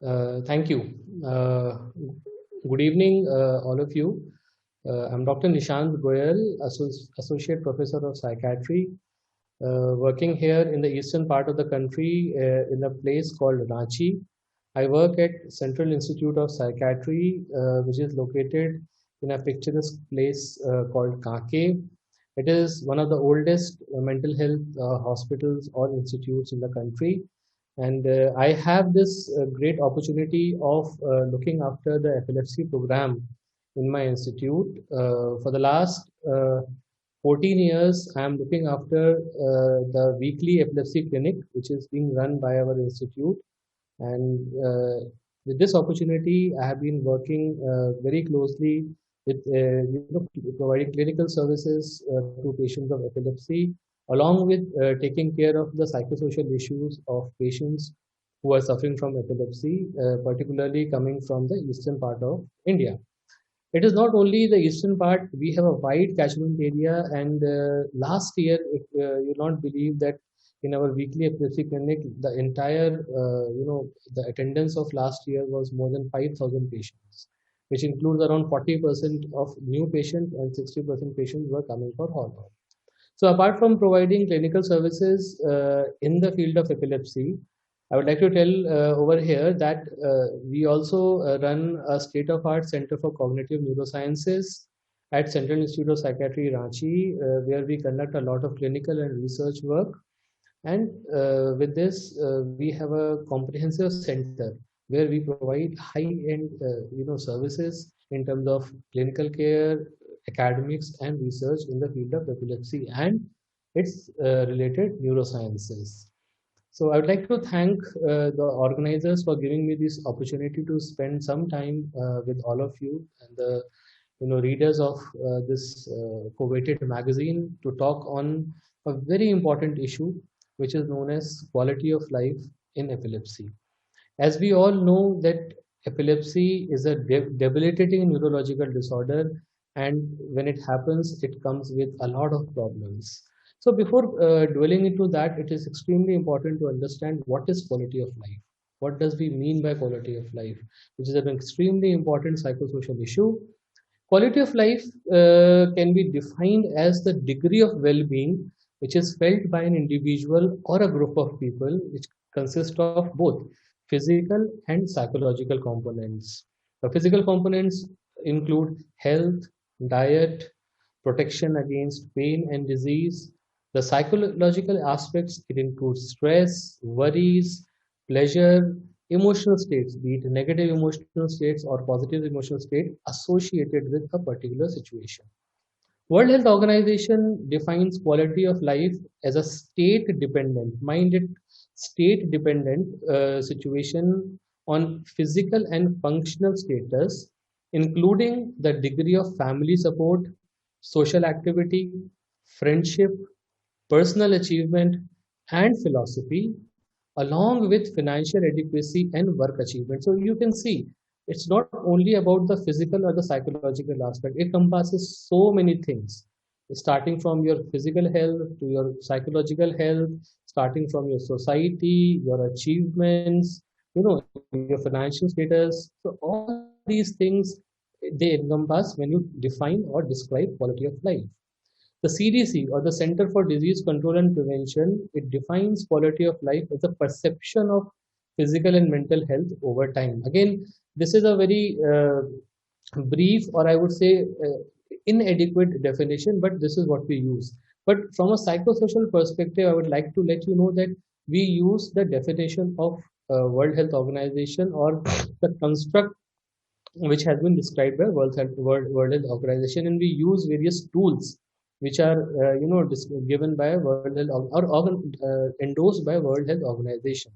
Thank you. Good evening, all of you. I'm Dr. Nishant Goyal, Associate Professor of Psychiatry, working here in the eastern part of the country in a place called Ranchi. I work at Central Institute of Psychiatry, which is located in a picturesque place called Kake. It is one of the oldest mental health hospitals or institutes in the country. And I have this great opportunity of looking after the epilepsy program in my institute. For the last 14 years, I am looking after the weekly epilepsy clinic, which is being run by our institute. And with this opportunity, I have been working very closely with providing clinical services to patients of epilepsy, along with taking care of the psychosocial issues of patients who are suffering from epilepsy, particularly coming from the eastern part of India. It is not only the eastern part, we have a wide catchment area. And last year, if you not believe that in our weekly epilepsy clinic, the entire, the attendance of last year was more than 5,000 patients, which includes around 40% of new patients and 60% patients were coming for follow-up. So apart from providing clinical services in the field of epilepsy, I would like to tell over here that we also run a state-of-art Center for Cognitive Neurosciences at Central Institute of Psychiatry, Ranchi, where we conduct a lot of clinical and research work. And with this, we have a comprehensive center where we provide high-end, services in terms of clinical care, academics, and research in the field of epilepsy and its related neurosciences. So I would like to thank the organizers for giving me this opportunity to spend some time with all of you and the readers of this coveted magazine to talk on a very important issue, which is known as quality of life in epilepsy. As we all know that epilepsy is a debilitating neurological disorder, and when it happens, it comes with a lot of problems. So before dwelling into that, it is extremely important to understand what is quality of life. What does we mean by quality of life, which is an extremely important psychosocial issue. Quality of life can be defined as the degree of well-being which is felt by an individual or a group of people, which consist of both physical and psychological components. The physical components include health, diet, protection against pain and disease. The psychological aspects, it includes stress, worries, pleasure, emotional states, be it negative emotional states or positive emotional state associated with a particular situation. World Health Organization defines quality of life as a state-dependent, minded state-dependent situation on physical and functional status, including the degree of family support, social activity, friendship, personal achievement, and philosophy, along with financial adequacy and work achievement. So you can see it's not only about the physical or the psychological aspect, it encompasses so many things, starting from your physical health to your psychological health, starting from your society, your achievements, your financial status. So all these things they encompass when you define or describe quality of life. The CDC, or the Center for Disease Control and Prevention, it defines quality of life as a perception of physical and mental health over time. Again, this is a very brief, or I would say inadequate definition, but this is what we use. But from a psychosocial perspective, I would like to let you know that we use the definition of World Health Organization, or the construct which has been described by World Health Organization, and we use various tools which are given by World Health endorsed by World Health Organization.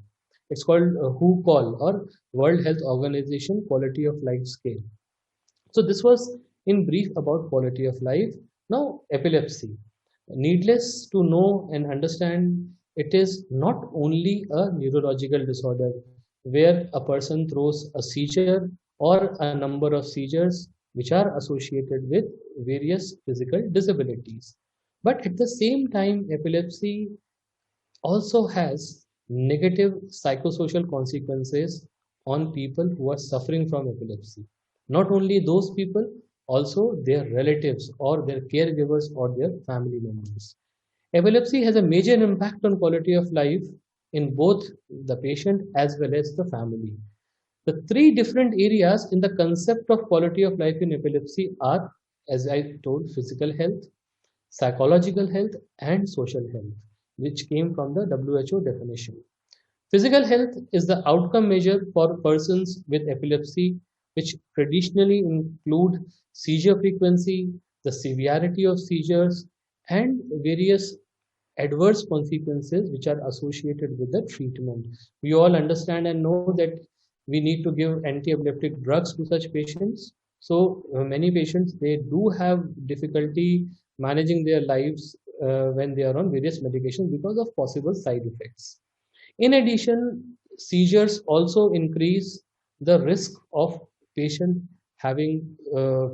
It's called WHO call, or World Health Organization Quality of Life Scale. So this was in brief about quality of life. Now epilepsy. Needless to know and understand, it is not only a neurological disorder where a person throws a seizure or a number of seizures which are associated with various physical disabilities. But at the same time, epilepsy also has negative psychosocial consequences on people who are suffering from epilepsy. Not only those people, also their relatives or their caregivers or their family members. Epilepsy has a major impact on quality of life in both the patient as well as the family. The three different areas in the concept of quality of life in epilepsy are, as I told, physical health, psychological health, and social health, which came from the WHO definition. Physical health is the outcome measure for persons with epilepsy, which traditionally include seizure frequency, the severity of seizures, and various adverse consequences which are associated with the treatment. We all understand and know that we need to give anti-epileptic drugs to such patients. So many patients, they do have difficulty managing their lives when they are on various medications because of possible side effects. In addition, seizures also increase the risk of patient having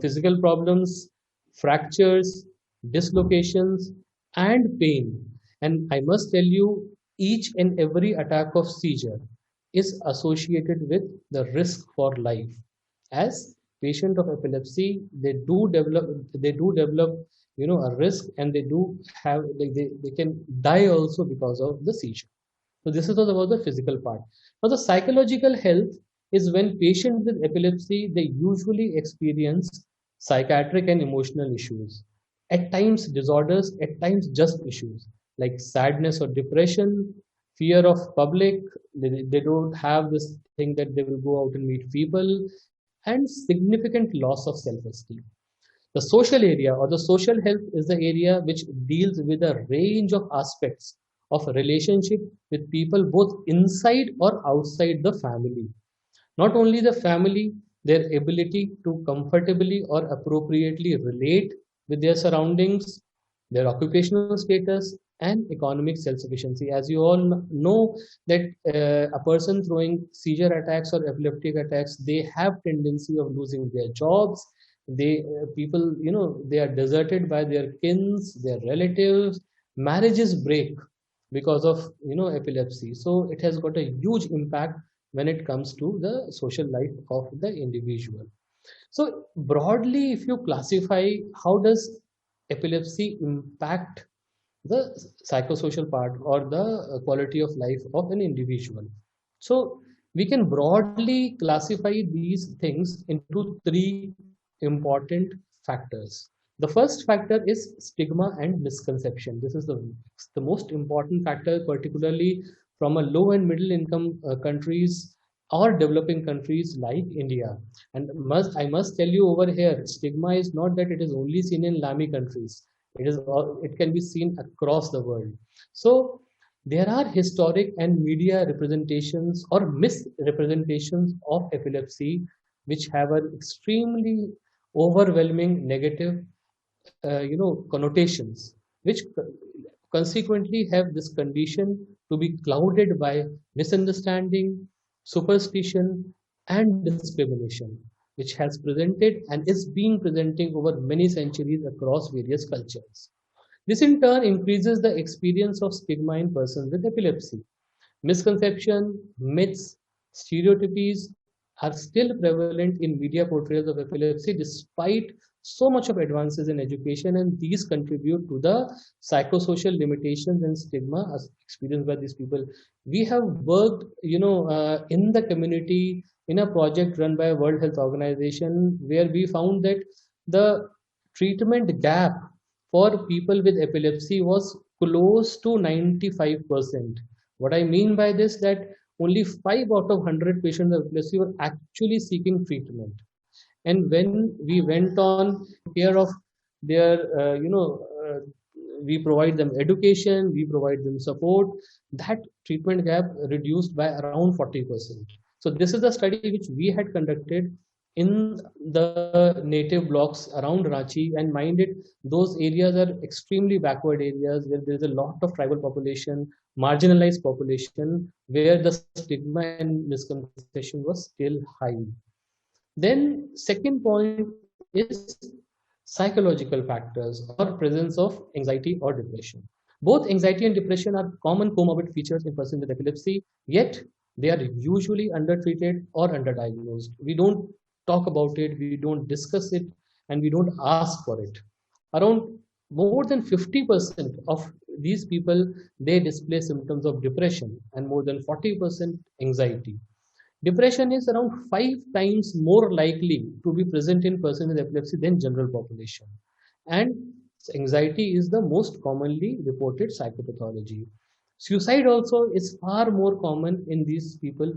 physical problems, fractures, dislocations, and pain. And I must tell you, each and every attack of seizure is associated with the risk for life. As patient of epilepsy, they do develop a risk, and they do have they can die also because of the seizure. So this is all about the physical part. Now the psychological health is when patients with epilepsy, they usually experience psychiatric and emotional issues. At times disorders, at times just issues like sadness or depression, fear of public, they don't have this thing that they will go out and meet people, and significant loss of self-esteem. The social area or the social health is the area which deals with a range of aspects of relationship with people both inside or outside the family. Not only the family, their ability to comfortably or appropriately relate with their surroundings, their occupational status, and economic self-sufficiency. As you all know that a person throwing seizure attacks or epileptic attacks, they have tendency of losing their jobs. People, they are deserted by their kins, their relatives. Marriages break because of epilepsy. So it has got a huge impact when it comes to the social life of the individual. So broadly, if you classify, how does epilepsy impact the psychosocial part or the quality of life of an individual? So we can broadly classify these things into three important factors. The first factor is stigma and misconception. This is the most important factor, particularly from a low and middle income countries or developing countries like India. And I must tell you over here, stigma is not that it is only seen in Lami countries. It can be seen across the world. So there are historic and media representations or misrepresentations of epilepsy which have an extremely overwhelming negative connotations, which consequently have this condition to be clouded by misunderstanding, superstition, and discrimination, which has presented and is being presenting over many centuries across various cultures. This in turn increases the experience of stigma in persons with epilepsy. Misconception, myths, stereotypes are still prevalent in media portrayals of epilepsy despite so much of advances in education, and these contribute to the psychosocial limitations and stigma as experienced by these people. We have worked, in the community in a project run by World Health Organization where we found that the treatment gap for people with epilepsy was close to 95%. What I mean by this, that only 5 out of 100 patients with epilepsy were actually seeking treatment. And when we went on care of their, we provide them education, we provide them support, that treatment gap reduced by around 40%. So this is a study which we had conducted in the native blocks around Ranchi, and mind it, those areas are extremely backward areas where there is a lot of tribal population, marginalized population, where the stigma and misconception was still high. Then second point is psychological factors or presence of anxiety or depression. Both anxiety and depression are common comorbid features in persons with epilepsy, yet They are usually undertreated or underdiagnosed. We don't talk about it, we don't discuss it, and we don't ask for it. Around more than 50% of these people, they display symptoms of depression, and more than 40% anxiety. Depression is around 5 times more likely to be present in person with epilepsy than general population. And anxiety is the most commonly reported psychopathology. Suicide also is far more common in these people,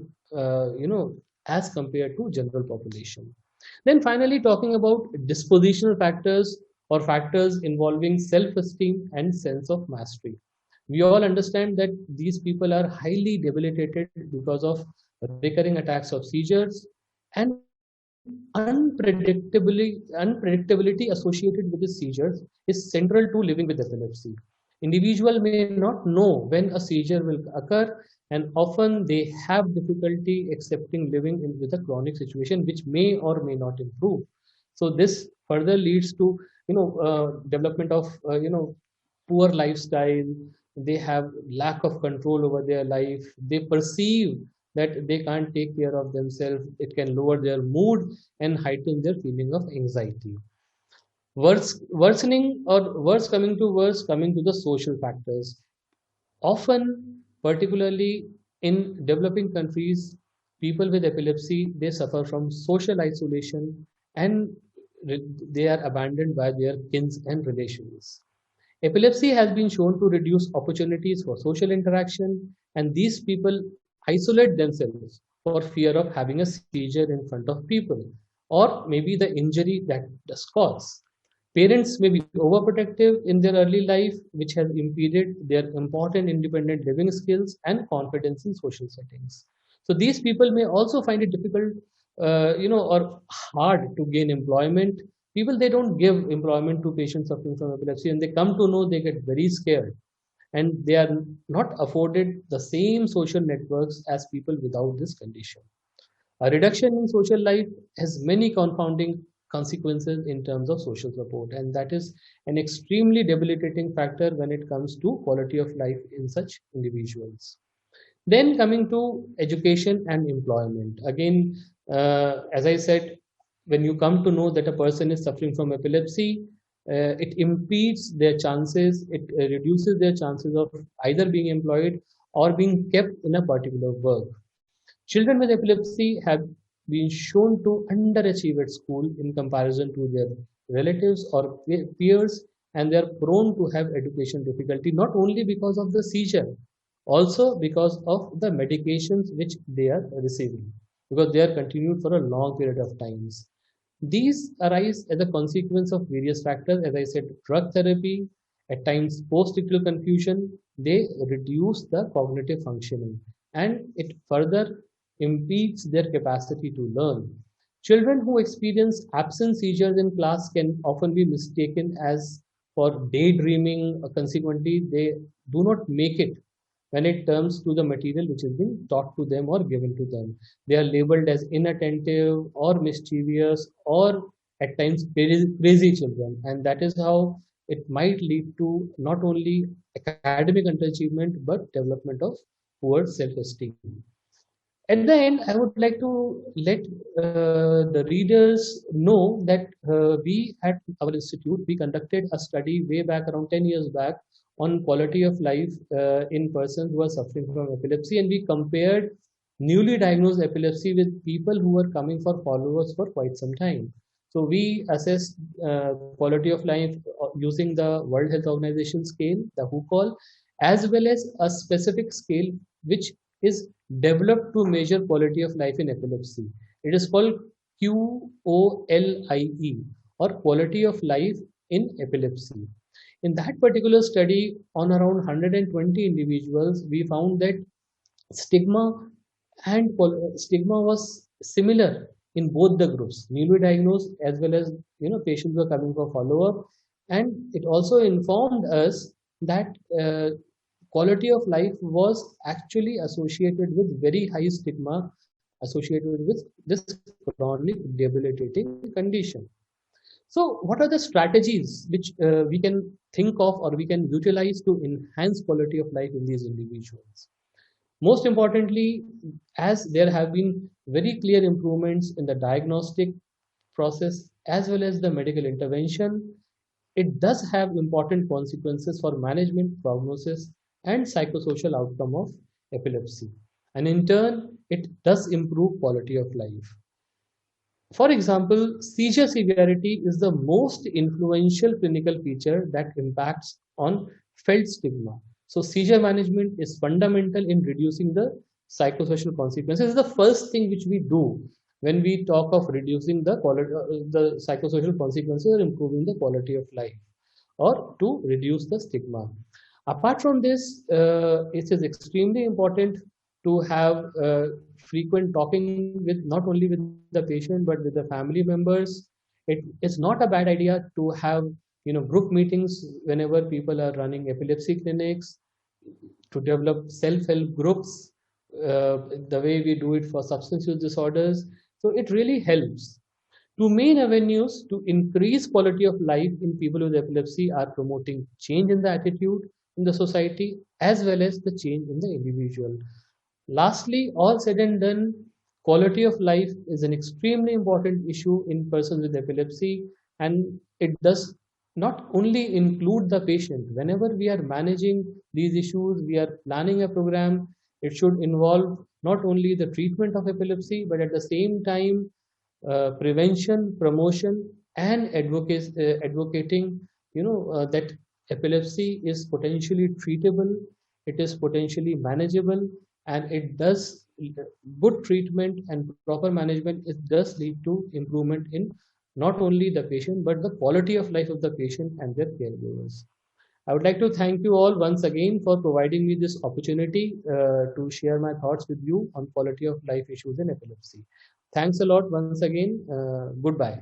as compared to general population. Then finally, talking about dispositional factors or factors involving self-esteem and sense of mastery. We all understand that these people are highly debilitated because of recurring attacks of seizures and unpredictability associated with the seizures is central to living with epilepsy. Individual may not know when a seizure will occur, and often they have difficulty accepting living with a chronic situation which may or may not improve. So this further leads to development of poor lifestyle. They have lack of control over their life. They perceive that they can't take care of themselves. It can lower their mood and heighten their feeling of anxiety. Worsening or worse coming to worse, coming to the social factors. Often, particularly in developing countries, people with epilepsy, they suffer from social isolation and they are abandoned by their kins and relations. Epilepsy has been shown to reduce opportunities for social interaction, and these people isolate themselves for fear of having a seizure in front of people, or maybe the injury that does cause. Parents may be overprotective in their early life, which has impeded their important independent living skills and confidence in social settings. So these people may also find it difficult, or hard to gain employment. People, they don't give employment to patients suffering from epilepsy, and they come to know, they get very scared, and they are not afforded the same social networks as people without this condition. A reduction in social life has many confounding consequences in terms of social support, and that is an extremely debilitating factor when it comes to quality of life in such individuals. Then coming to education and employment. Again, as I said, when you come to know that a person is suffering from epilepsy, it impedes their chances, it reduces their chances of either being employed or being kept in a particular work. Children with epilepsy have been shown to underachieve at school in comparison to their relatives or peers, and they are prone to have education difficulty not only because of the seizure, also because of the medications which they are receiving, because they are continued for a long period of times. These arise as a consequence of various factors. As I said, drug therapy, at times post-ictal confusion, they reduce the cognitive functioning, and it further impedes their capacity to learn. Children who experience absent seizures in class can often be mistaken as for daydreaming. Consequently, they do not make it when it comes to the material which is being taught to them or given to them. They are labeled as inattentive or mischievous or at times crazy children, and that is how it might lead to not only academic underachievement but development of poor self-esteem. At the end, I would like to let the readers know that we at our institute, we conducted a study way back around 10 years back on quality of life in persons who are suffering from epilepsy, and we compared newly diagnosed epilepsy with people who were coming for follow-ups for quite some time. So we assessed quality of life using the World Health Organization scale, the WHO, as well as a specific scale which is developed to measure quality of life in epilepsy. It is called QOLIE, or quality of life in epilepsy. In that particular study on around 120 individuals, we found that stigma stigma was similar in both the groups, newly diagnosed as well as patients who are coming for follow-up, and it also informed us that quality of life was actually associated with very high stigma associated with this chronic debilitating condition. So, what are the strategies which we can think of or we can utilize to enhance quality of life in these individuals? Most importantly, as there have been very clear improvements in the diagnostic process as well as the medical intervention, it does have important consequences for management, prognosis, and psychosocial outcome of epilepsy. And in turn, it does improve quality of life. For example, seizure severity is the most influential clinical feature that impacts on felt stigma. So seizure management is fundamental in reducing the psychosocial consequences. This is the first thing which we do when we talk of reducing the quality, the psychosocial consequences or improving the quality of life, or to reduce the stigma. Apart from this, it is extremely important to have frequent talking with not only with the patient but with the family members. It is not a bad idea to have group meetings whenever people are running epilepsy clinics, to develop self-help groups the way we do it for substance use disorders. So it really helps. Two main avenues to increase quality of life in people with epilepsy are promoting change in the attitude in the society as well as the change in the individual. Lastly, all said and done, quality of life is an extremely important issue in persons with epilepsy, and it does not only include the patient. Whenever we are managing these issues, we are planning a program, it should involve not only the treatment of epilepsy, but at the same time, prevention, promotion, and advocating, that epilepsy is potentially treatable, it is potentially manageable, and it does good treatment and proper management. It does lead to improvement in not only the patient but the quality of life of the patient and their caregivers. I would like to thank you all once again for providing me this opportunity to share my thoughts with you on quality of life issues in epilepsy. Thanks a lot once again. Goodbye.